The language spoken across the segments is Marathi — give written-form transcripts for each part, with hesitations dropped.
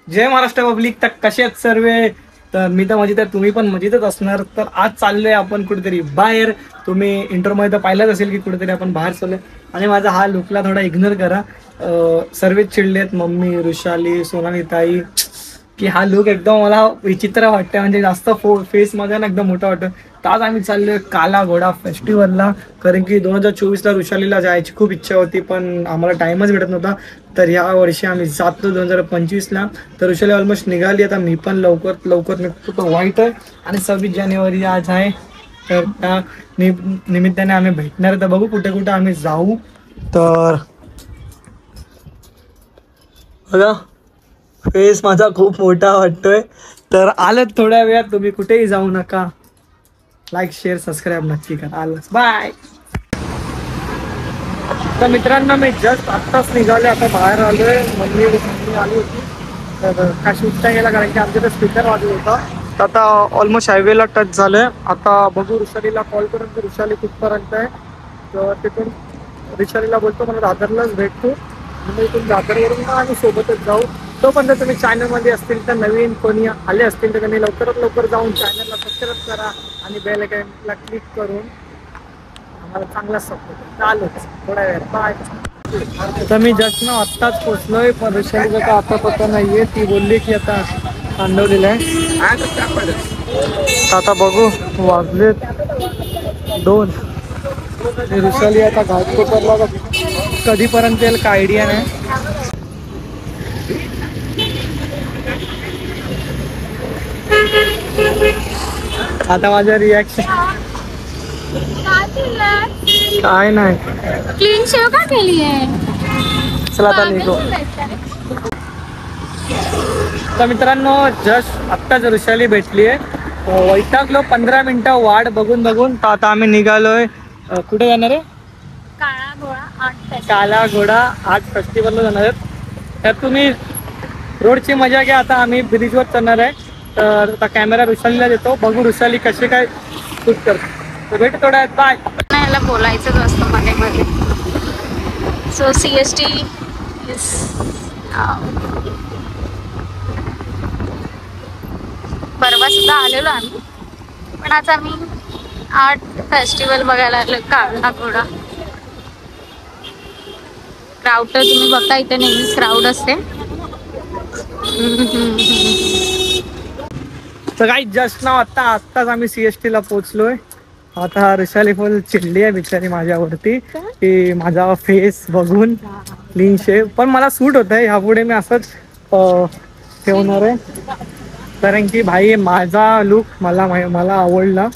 जय महाराष्ट्र पब्लिक. तर कसे आहेत सर्व? तर मी तर मजेत आहे, तुम्ही पण मजेतच असणार. तर आज चाललोय आपण कुठेतरी बाहेर. तुम्ही इंट्रोमध्ये तर पाहिलंच असेल की कुठेतरी आपण बाहेर चाललोय. आणि माझा हा लुकला थोडा इग्नोर करा. सर्वच चिडलेत, मम्मी, ऋषाली, सोनाली ताई, की हा लुक एकदम मला विचित्र वाटतं. म्हणजे जास्त फेस माझा ना एकदम मोठा वाटतं. तर आज आम्ही चाललोय काला घोडा फेस्टिवलला. कारण की 2024ला ऋषालीला जायची खूप इच्छा होती, पण आम्हाला टाइमच भेटत नव्हता. तर या वर्षी आम्ही जातो 2025ला. तर ऋषाली ऑलमोस्ट निघाली. आता मी पण लवकर निघतो. तर वाईट आहे. आणि 26 जानेवारी आज आहे. तर त्या निमित्ताने आम्ही भेटणार. तर बघू कुठे कुठे आम्ही जाऊ. तर बघा, फेस माझा खूप मोठा वाटतोय. तर आलंच थोड्या वेळात. तुम्ही कुठेही जाऊ नका. लाईक, शेअर, सबस्क्राईब नक्की करा. आलंच, बाय. तर मित्रांनो, मी जस्ट आत्ताच निघाले. आता बाहेर आलोय. मम्मी आली होती. तर काय शूट नाही गेला, कारण की आमच्या तर स्पीकर वाजत होता. तर आता ऑलमोस्ट हायवेला टच झालंय. आता बघू, ऋषालीला कॉल करून की ऋषाली कुठपर्यंत आहे. तर तिथून ऋषालीला बोलतो मला दादरलाच भेटतो. म्हणजे इथून दादरवरून ना आम्ही सोबतच जाऊ. तोपर्यंत तुम्ही चॅनलमध्ये असतील तर, नवीन कोणी आले असतील तर त्यांनी लवकरात लवकर जाऊन चॅनलला सबस्क्राईब करा आणि बेल आयकॉनला क्लिक करून आम्हाला चांगला सपोर्ट. चालूच थोड्या वेळ, बाय. तर मी जस्ट ना आत्ताच पोचलोय. पण ऋषालीचा का आता पत्ता नाहीये. ती बोलली की आता थांबवलेलं आहे. आता बघू, वाजलेत 2. ऋषाली आता घाटकोपरला कधीपर्यंत येईल काय आयडिया नाही. आता माझं रिॲक्शन काय नाही. क्लीन शेव का केली आहे? चला आता निघू. तर मित्रांनो, जस्ट आत्ताच ऋषाली भेटली आहे. वैतागलो 15 मिनिटं वाट बघून. तर आता आम्ही निघालोय. कुठे जाणार आहे? काला घोडा आर्ट फेस्टिवलला जाणार आहेत. तर तुम्ही रोडची मजा घ्या. आता आम्ही ब्रिजवर चढणार आहे. तर आता कॅमेरा ऋषालीला देतो. बघू ऋषाली कशी काय शूट करतो. तर भेटू थोड्या वेळात, बाय. याला बोलायचंच असतं मध्ये मध्ये. सो CST परवा सुद्धा आलेलो आम्ही, पण आज आम्ही आर्ट फेस्टिवल बघायला आलो काला घोडा. क्राऊड तर तुम्ही बघता, इथे नेहमीच क्राऊड असते. तर काही जस्ट ना आत्ताच आम्ही CSTला पोहोचलोय. आता ऋषाली फुल चिडली आहे बिचारी माझ्यावरती की माझा फेस बघून क्लीन शेव. पण मला सूट होत आहे. ह्यापुढे मी असंच ठेवणार आहे, कारण की भाई माझा लुक मला आवडला.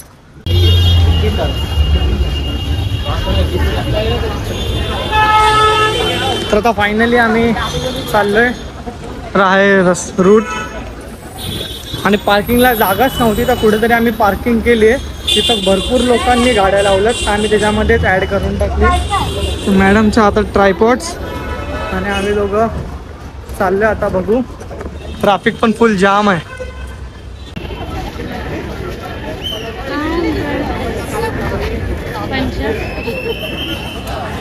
तर आता फायनली आम्ही चाललोय रूट. आणि पार्किंगला जागाच नव्हती, तर कुठेतरी आम्ही पार्किंग केली आहे. तिथं भरपूर लोकांनी गाड्या लावल्यात. आम्ही त्याच्यामध्येच ॲड करून टाकली. मॅडमच्या हातात ट्रायपॉड्स आणि आम्ही दोघं चाललो. आता बघू, ट्रॅफिक पण फुल जाम आहे.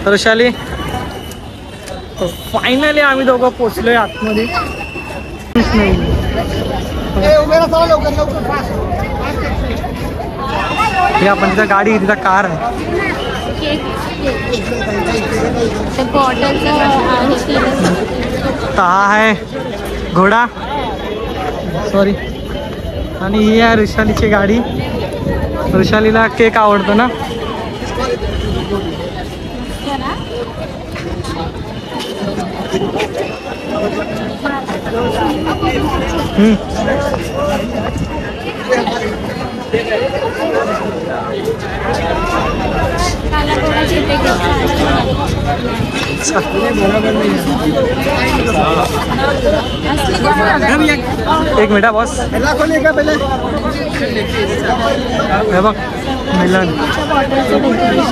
तर ऋषाली, फायनली आम्ही दोघं पोचलोय आतमध्ये. हे आपण तिथं गाडी, तिथं कार आहे. हा आहे घोडा, सॉरी. आणि ही आहे ऋषालीची गाडी. ऋषालीला केक आवडतो ना. एक मिनट बॉस, हे बघ मिलन.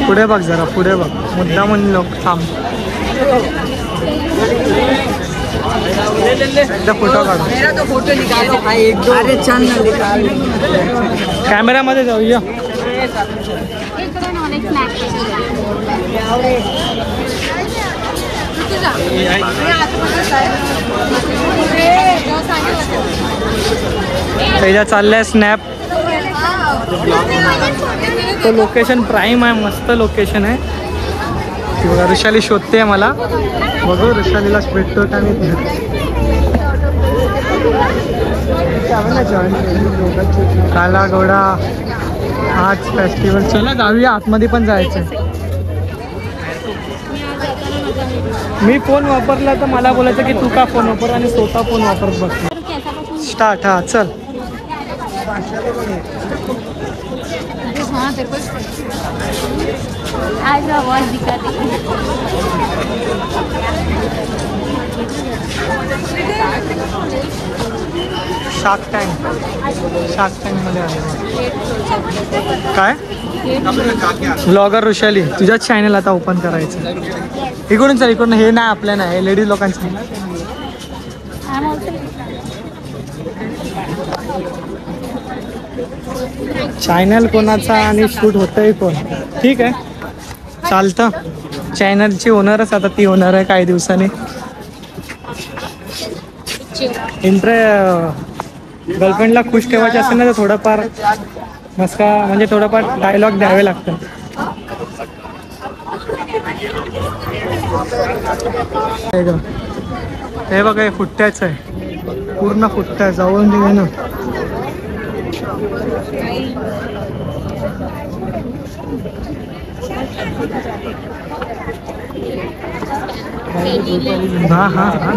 पुढे बघ जरा, पुढे बघ. मुद्दा म्हणून लोक थांब. एकदा फोटो काढ. कॅमेऱ्यामध्ये जाऊया. पहिला चाललाय स्नॅप. तो लोकेशन प्राईम आहे, मस्त लोकेशन आहे. बघा ऋषाली शोधते मला. बघू ऋषालीला भेटतो का नाही. काला घोडा आज फेस्टिवल. चला जाऊया, आतमध्ये पण जायचं. मी फोन वापरला तर मला बोलायचं की तू का फोन वापर, आणि स्वतः फोन वापरत बघ. स्टार्ट. हा चल. आज आवाज दिखा दे. Shark tank. शार्क टँक मध्ये आहे काय. ब्लॉगर ऋषाली, तुझ्याच चॅनल आता ओपन करायचं. इकडून चल, इकडून. हे नाही आपल्या नाही, लेडीज लोकांचं. चॅनल कोणाचा आणि शूट होतंय कोण. ठीक आहे, चालतं. चॅनलची ओनरच आता ती होणार आहे काही दिवसांनी. गर्लफ्रेंडला खुश ठेवायचे असेल ना तर थोडंफार मस्का, म्हणजे थोडंफार डायलॉग द्यावे लागतात. हे बघा, हे फुट्ट्याच आहे, पूर्ण फुट्ट्या. जाऊन दे ना. हा हा हा.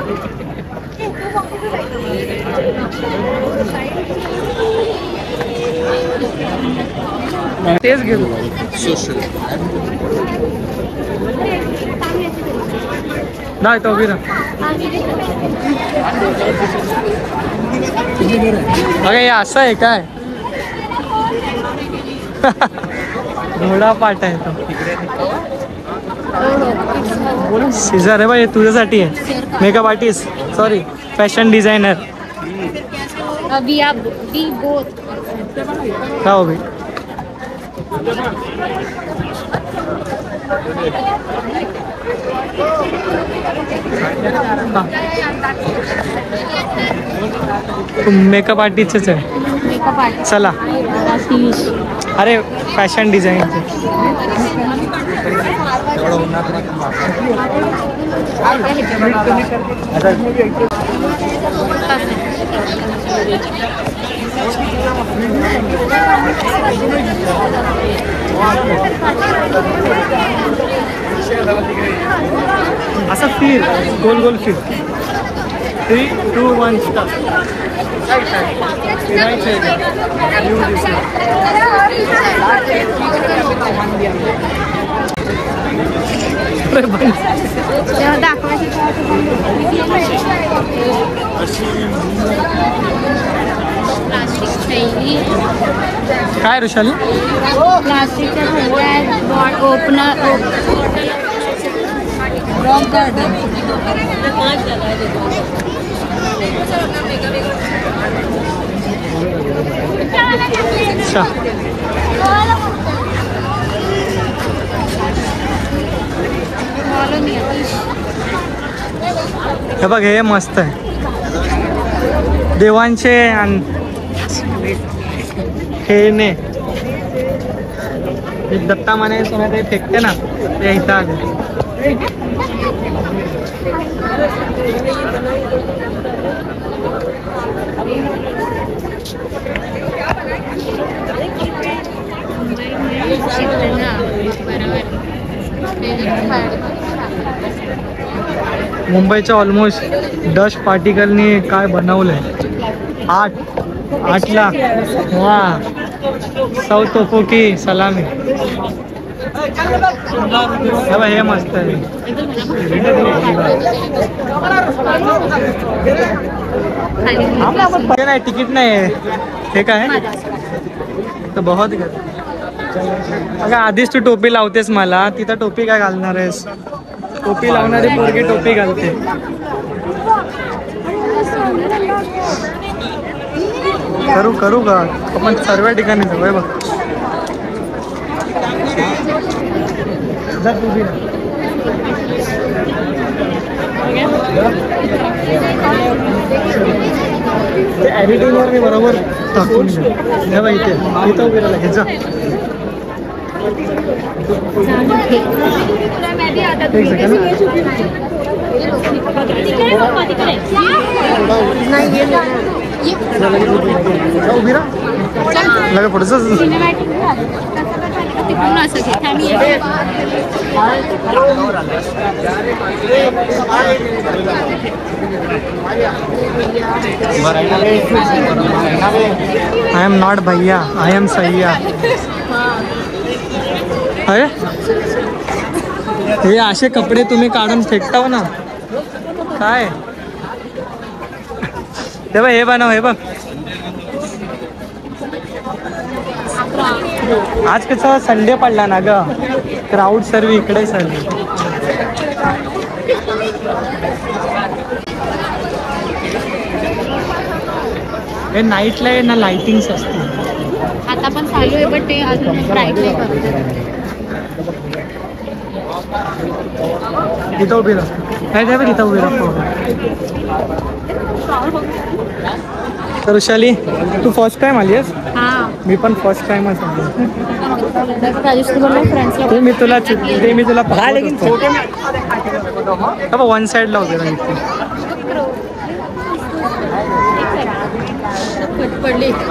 तेच गेलो. नाही तो विरा. अगं हे असं आहे काय. घोडा पाट आहे तो. सीझर आहे बाई, तुझ्यासाठी आहे. Makeup artist, sorry fashion designer. अभी आप भी बोथ का हो भाई. मेकअप आर्टिस्टच आहे. Makeup artist. चला. अरे फॅशन डिझाईन. असं फिर, गोल गोल फिर. 3, 2, 1 स्टार्ट. काय ऋषाली. प्लास्टिकच्या थैल्या, ओपनर, अच्छा. हे बघ, हे मस्त आहे. देवांचे आणि खेळणे. दत्ता माने सोना ते फेकते ना, ते इथं आले. मुंबईच्या ऑलमोस्ट डस्ट पार्टिकलनी काय बनवलंय. 8 लाख. वा. सौ तोफो की सलामी. हे मस्त आहे. नाही, तिकीट नाही. हे काय तर बहुत. अगं आधीच तू टोपी लावतेस मला, तिथं टोपी काय घालणार आहेस? टोपी लावणारी पोरगी टोपी घालते. करू का आपण सर्व ठिकाणी जाऊ. बघ जा तू बी. एडिटिंगवर मी बरोबर टाकून हे बघ इथे इथं उभी राहिला घ्यायचा. एक सेकंड उभी राहा लगे पुढचं. आय एम नॉट भैया, आय एम सय्या. अरे हे असे कपडे तुम्ही काढून फेकताव ना काय? हे बघ हे बनव, हे बघ. आज कसं संडे पडला ना ग, क्राऊड सर्व इकडे सर्व. हे नाईटला आहे ना लाइटिंग्स असते. आता पण चालू आहे पण ते अजून ब्राईट नाही करत. तिथं उभी राहा. काय काय तिथं उभी राहा. तर वृषाली तू फर्स्ट टाइम आली आहेस? मी पण फर्स्ट टाइमच आलो. मी तुला वन साइडला उभी राहा.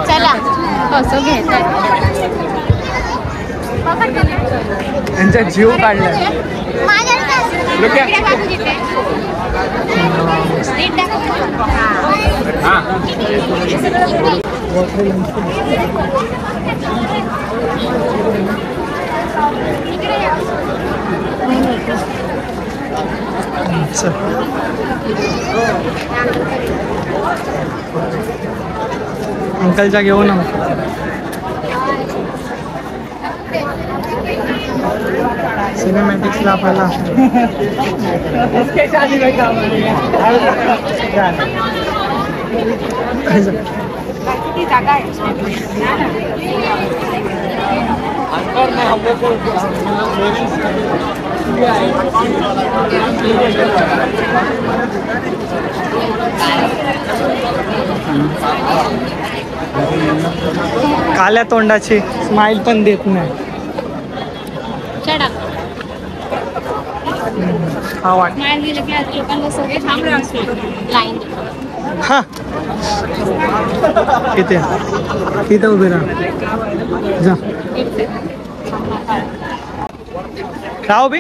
चला असं घ्यायचं. त्यांचा जीव काढलाय. अंकलच्या घेऊ ना. सिनेमॅटिक्सला आपल्याला काल्या तोंडाची स्माइल पण देत नाही. हा वाट हा किती तिथं उभी राहा. जा राव बी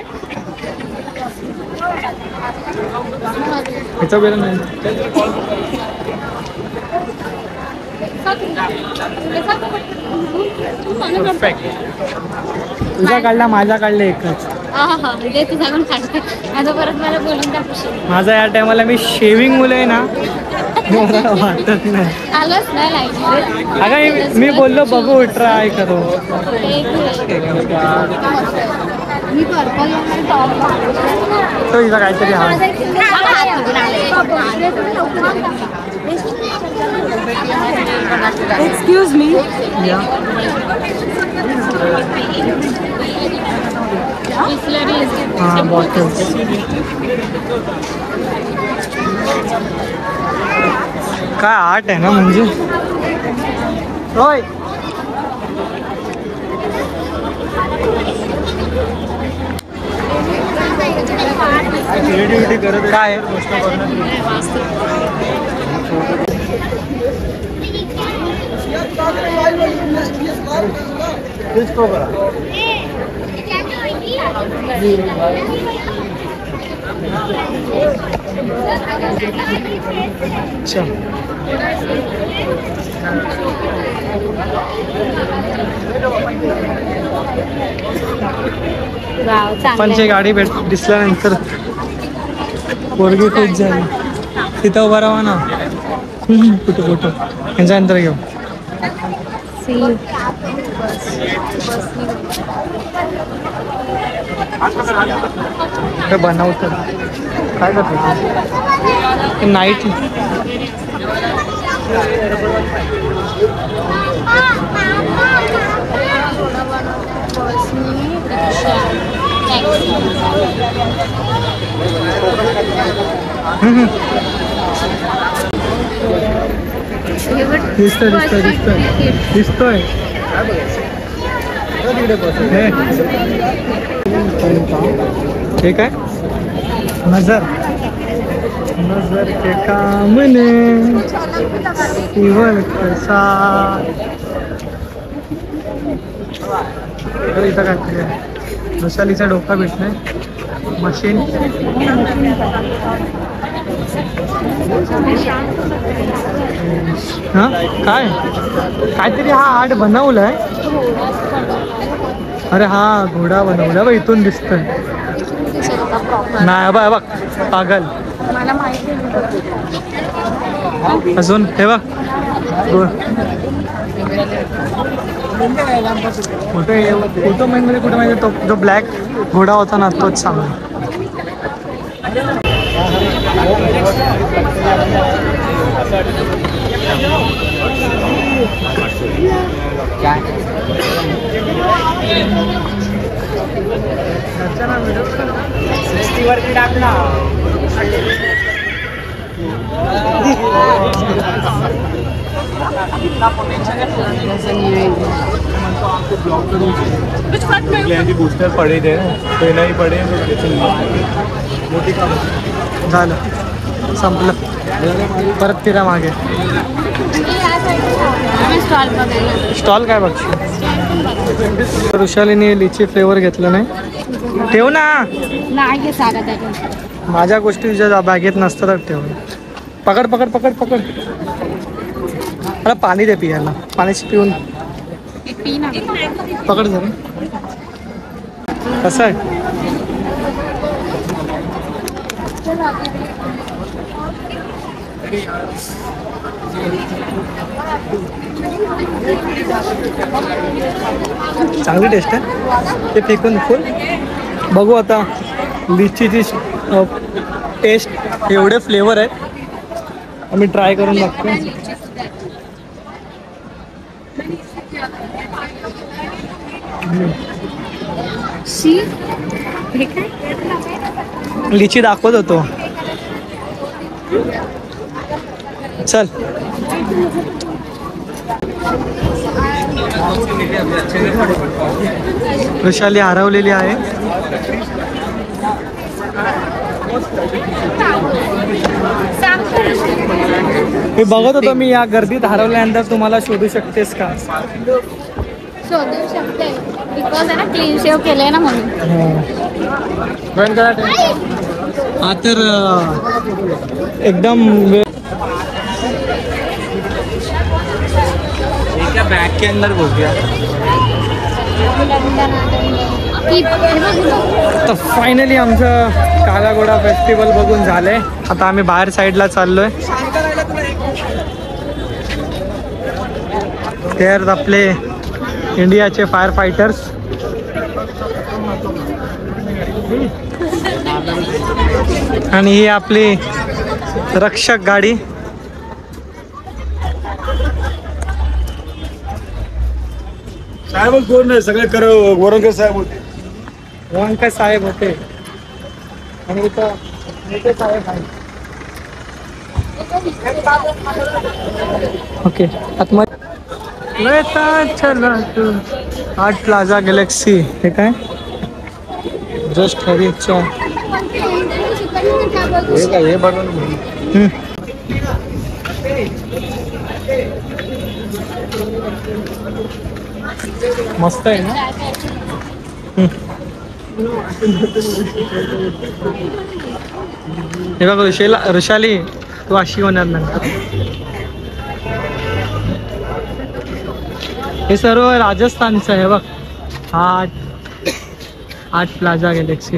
इथं उभी राहा. नाही तुझा काढला माझा काढला एकच. माझा या टायमाला मी शेविंग मुलं आहे ना मला वाटत नाही. अगं मी बोललो बघू ट्राय करू. तो इथं काहीतरी हा एक्सक्यूज मी. हाँ बॉटल्स. काय आर्ट आहे ना म्हणजे. होय क्रिएटिव्हिटी करत काय अच्छा. पंचे गाडी दिसल्यानंतर पोरगी खूप झाली. तिथं उभा राहा ना. कुठं यांच्यानंतर घेऊ. ते बनवतात काय करतात नाईट. दिसतोय दिसतोय दिसतोय दिसतोय ठीक आहे. नजर नजर के कामने केवळ कसा इथं काय वैशालीचा डोका भेटलाय मशीन. हा काय काहीतरी हा आर्ट बनवलाय. अरे हा घोडा बनवला बघ इथून दिसतोय. नाही बघ बघ पागल मला माहिती अजून हे बघ फोटो मध्ये कुठे माहिती तो जो ब्लॅक घोडा होता ना तोच सांग. वरती टाकला बूस्टर पड़े थे पहला ही पड़े झालं संपलं परत फिरा मागे. स्टॉल बघायला. स्टॉल काय बघ. वृषालीने लिची फ्लेवर घेतलं नाही. ठेव ना नाही सांगा त्याच्यात माझ्या गोष्टी तुझ्या बॅगेत नसतात ठेव. पकड पकड पकड पकड. मला पाणी दे पियाला पाण्याची पिऊन पकड जरा. कसं आहे चांगली टेस्ट आहे. ते फेकून फुल बघू आता लिचीची टेस्ट एवढे फ्लेवर आहेत आम्ही ट्राय करून बघतो. लिची दाखवत होतो चल. वृषाली हरवलेली आहे. मी बघत होतो मी या गर्दीत हरवल्यानंतर तुम्हाला शोधू शकतेस का. शोधू शकते बिकॉज आहे ना क्लीन शेव केलंय ना म्हणून. हा तर एकदम बैग के अंदर घुस गया. तर फायनली आमचं काला घोडा फेस्टिवल बघून झालंय. आता आम्ही बाहेर साईडला चाललोय. ते आहेत आपले इंडियाचे फायर फायटर्स. आणि ही आपली रक्षक गाडी. साहेब कोण नाही सगळे कर वरंकर साहेब होते. वंकर साहेब होते आणि इथं नेते साहेब आहे. ओके आतमध्ये लेता चला तू आर्ट प्लाझा गॅलेक्सी. हे काय जस्ट हरीच्या हे बनवलं मस्त आहे ना. हे बघ ऋषाली तू अशी होणार नंतर. हे सर्व राजस्थानचं आहे बघ. Art plaza Galaxy.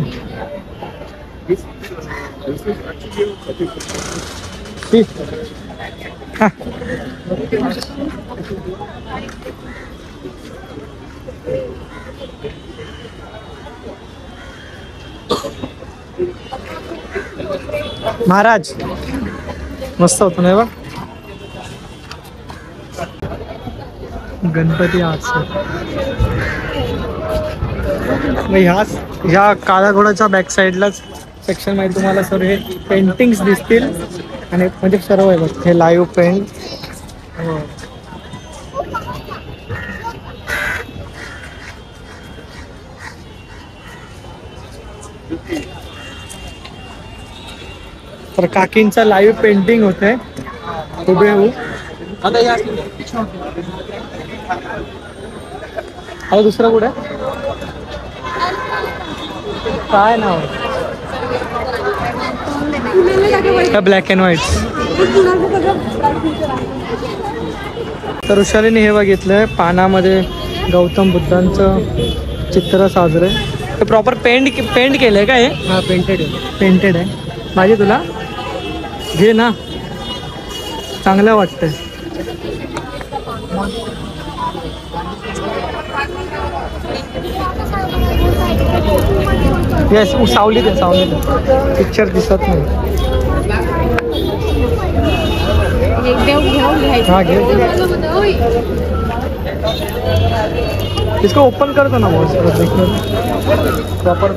महाराज मस्त होतो नाही बा. गणपती आर्ट्स ह्या काळा घोडाच्या बॅक साईडलाच सेक्शन मध्ये तुम्हाला सर्व हे पेंटिंग्स दिसतील आणि म्हणजे सर्व आहे बघ हे लाईव्ह पेंट. तर काकींचा लाईव्ह पेंटिंग होते हुबेहू. आता दुसरं कुठे काय नाव आहे? Black and white. तर ऋषालीने हे बघितलंय पानामध्ये गौतम बुद्धांचं चित्र साजरे. ते प्रॉपर पेंट केलंय का हे? हा पेंटेड आहे. माझी तुला घे ना चांगलं वाटतंय. येस सावलीत पिक्चर दिसत नाही. हाँ घे इसको ओपन कर दो ना बहुत प्रॉपर.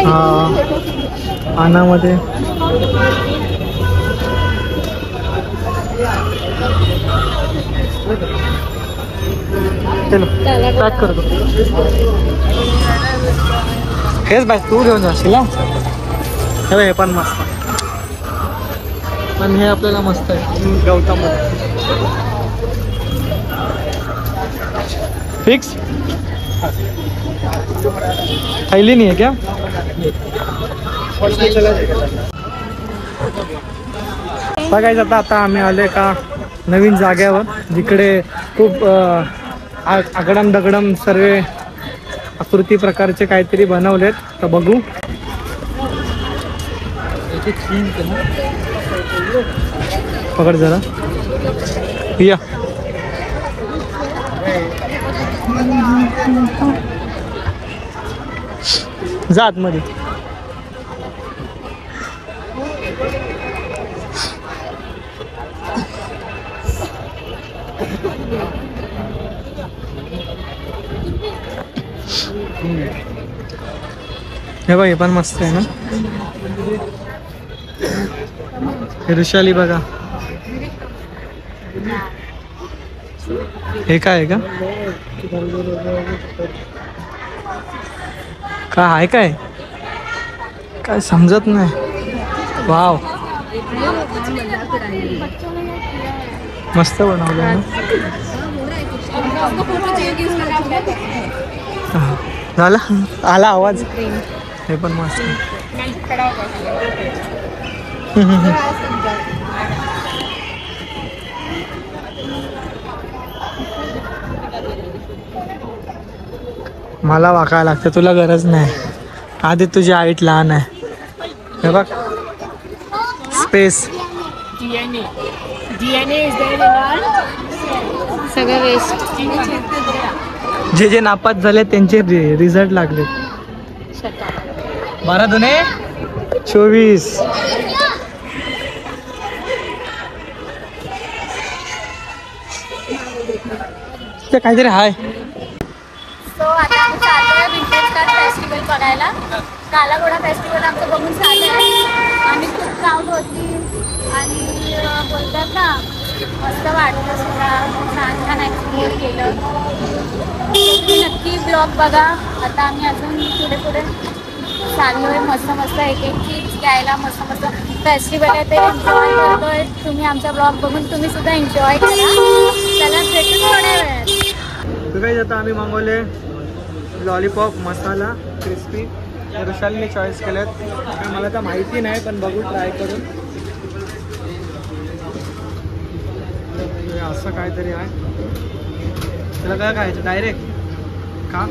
हाँ पानामध्ये चलो पॅक करतो. हेच बाय तू घेऊन जाशील ना. हे पण मस्त पण हे आपल्याला मस्त आहे गौतम फिक्स. थैली नहीं है क्या? बघायचं आता आम्ही आले का नवीन जाग्यावर जिकडे खूप आगडम दगडम सर्व आकृती प्रकारचे काहीतरी बनवलेत. तर बघू. पकड जरा या. जा आतमध्ये. हे बघ हे पण मस्त आहे ना. ऋषाली बघा हे काय आहे का? काय आहे काय काय समजत नाही. वाव मस्त बनवलं ना. झाला आला आवाज. हे पण मस्त. मला वाकायला लागतं तुला गरज नाही. आधी तुझी हाईट लहान आहे. हे बघ स्पेस सगळं वेस्ट. जे नापास झाले त्यांचे रिझल्ट लागले. 12 दुने 24. ते काहीतरी हाय. सो आता आम्ही चाललोय विंटेज कार फेस्टिवल बघायला. काला घोडा फेस्टिवल आमचं बघून चाललंय आणि खूप प्राऊड होती आणि बोलतात ना मस्त वाटलं सुद्धा. छान एक्सप्लोअर केलं. तुम्ही नक्की ब्लॉग बघा. आता आम्ही अजून पुढे चाललोय मस्त एक चिप्स घ्यायला. मस्त फेस्टिवल आहे ते एन्जॉय करतोय. तुम्ही आमचा ब्लॉग बघून तुम्ही सुद्धा एन्जॉय करा. त्याला भेटून थोड्या वेळात. तर काही आता आम्ही मागवले लॉलीपॉप मसाला क्रिस्पी. ऋषालीने चॉईस केलेत. मला तर माहिती नाही पण बघू ट्राय करून. असं काहीतरी आहे. त्याला काय खायचं डायरेक्ट का?